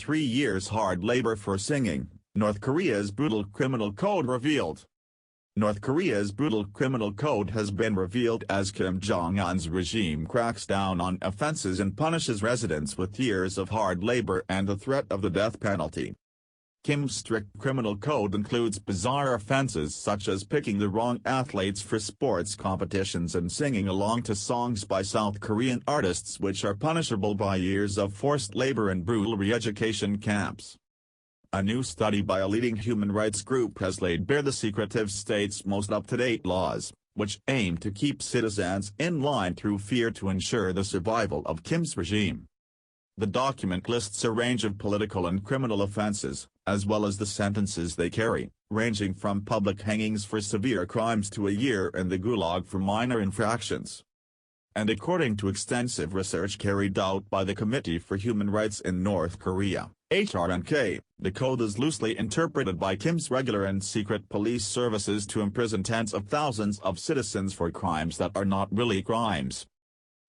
3 years hard labor for singing, North Korea's brutal criminal code revealed. North Korea's brutal criminal code has been revealed as Kim Jong-un's regime cracks down on offenses and punishes residents with years of hard labor and the threat of the death penalty. Kim's strict criminal code includes bizarre offenses such as picking the wrong athletes for sports competitions and singing along to songs by South Korean artists, which are punishable by years of forced labor and brutal re-education camps. A new study by a leading human rights group has laid bare the secretive state's most up-to-date laws, which aim to keep citizens in line through fear to ensure the survival of Kim's regime. The document lists a range of political and criminal offenses, as well as the sentences they carry, ranging from public hangings for severe crimes to a year in the gulag for minor infractions. And according to extensive research carried out by the Committee for Human Rights in North Korea, HRNK, the code is loosely interpreted by Kim's regular and secret police services to imprison tens of thousands of citizens for crimes that are not really crimes.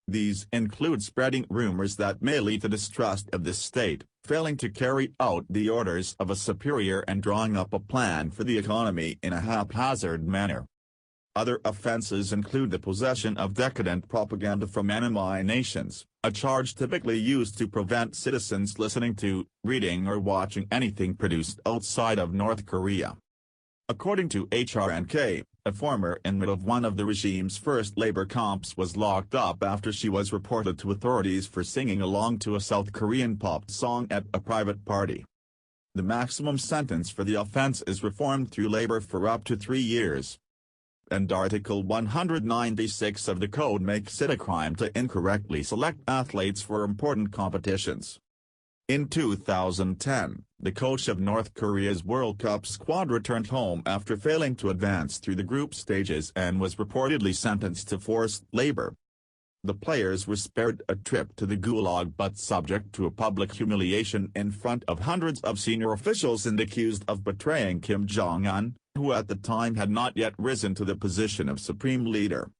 These include spreading rumors that may lead to distrust of the state, failing to carry out the orders of a superior, and drawing up a plan for the economy in a haphazard manner. Other offenses include the possession of decadent propaganda from enemy nations, a charge typically used to prevent citizens listening to, reading or watching anything produced outside of North Korea. According to HRNK, a former inmate of one of the regime's first labor camps was locked up after she was reported to authorities for singing along to a South Korean pop song at a private party. The maximum sentence for the offense is reformed through labor for up to 3 years. And Article 196 of the code makes it a crime to incorrectly select athletes for important competitions. In 2010, the coach of North Korea's World Cup squad returned home after failing to advance through the group stages and was reportedly sentenced to forced labor. The players were spared a trip to the gulag but subject to a public humiliation in front of hundreds of senior officials and accused of betraying Kim Jong-un, who at the time had not yet risen to the position of supreme leader.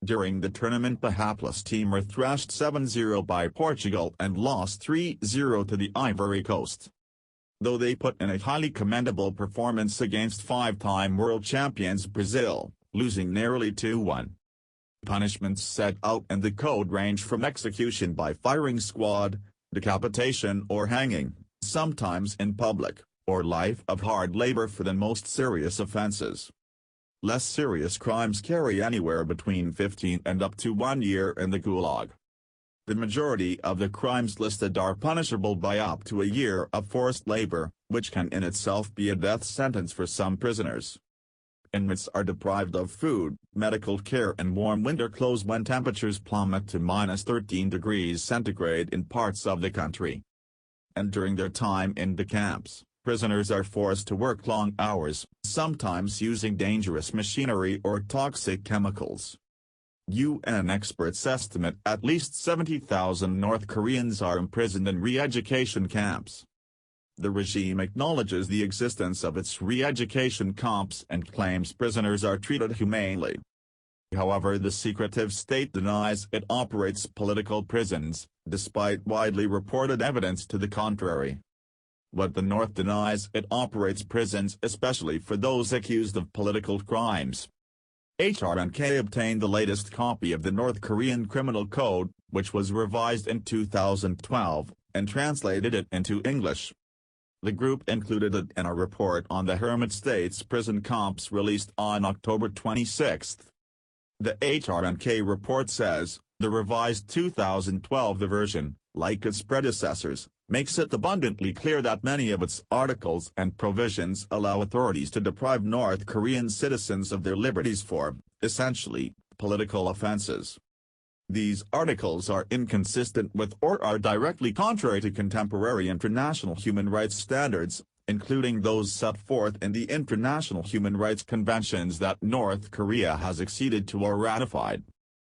During the tournament, the hapless team were thrashed 7-0 by Portugal and lost 3-0 to the Ivory Coast. Though they put in a highly commendable performance against 5-time world champions Brazil, losing narrowly 2-1. Punishments set out in the code range from execution by firing squad, decapitation or hanging, sometimes in public, or life of hard labor for the most serious offenses. Less serious crimes carry anywhere between 15 and up to 1 year in the gulag. The majority of the crimes listed are punishable by up to a year of forced labor, which can in itself be a death sentence for some prisoners. Inmates are deprived of food, medical care and warm winter clothes when temperatures plummet to -13 degrees centigrade in parts of the country. And during their time in the camps, prisoners are forced to work long hours, sometimes using dangerous machinery or toxic chemicals. UN experts estimate at least 70,000 North Koreans are imprisoned in re-education camps. The regime acknowledges the existence of its re-education camps and claims prisoners are treated humanely. However, the secretive state denies it operates political prisons, despite widely reported evidence to the contrary. But the North denies it operates prisons especially for those accused of political crimes. HRNK obtained the latest copy of the North Korean Criminal Code, which was revised in 2012, and translated it into English. The group included it in a report on the Hermit State's prison camps released on October 26. The HRNK report says, the revised 2012 version, like its predecessors, makes it abundantly clear that many of its articles and provisions allow authorities to deprive North Korean citizens of their liberties for, essentially, political offenses. These articles are inconsistent with or are directly contrary to contemporary international human rights standards, including those set forth in the international human rights conventions that North Korea has acceded to or ratified.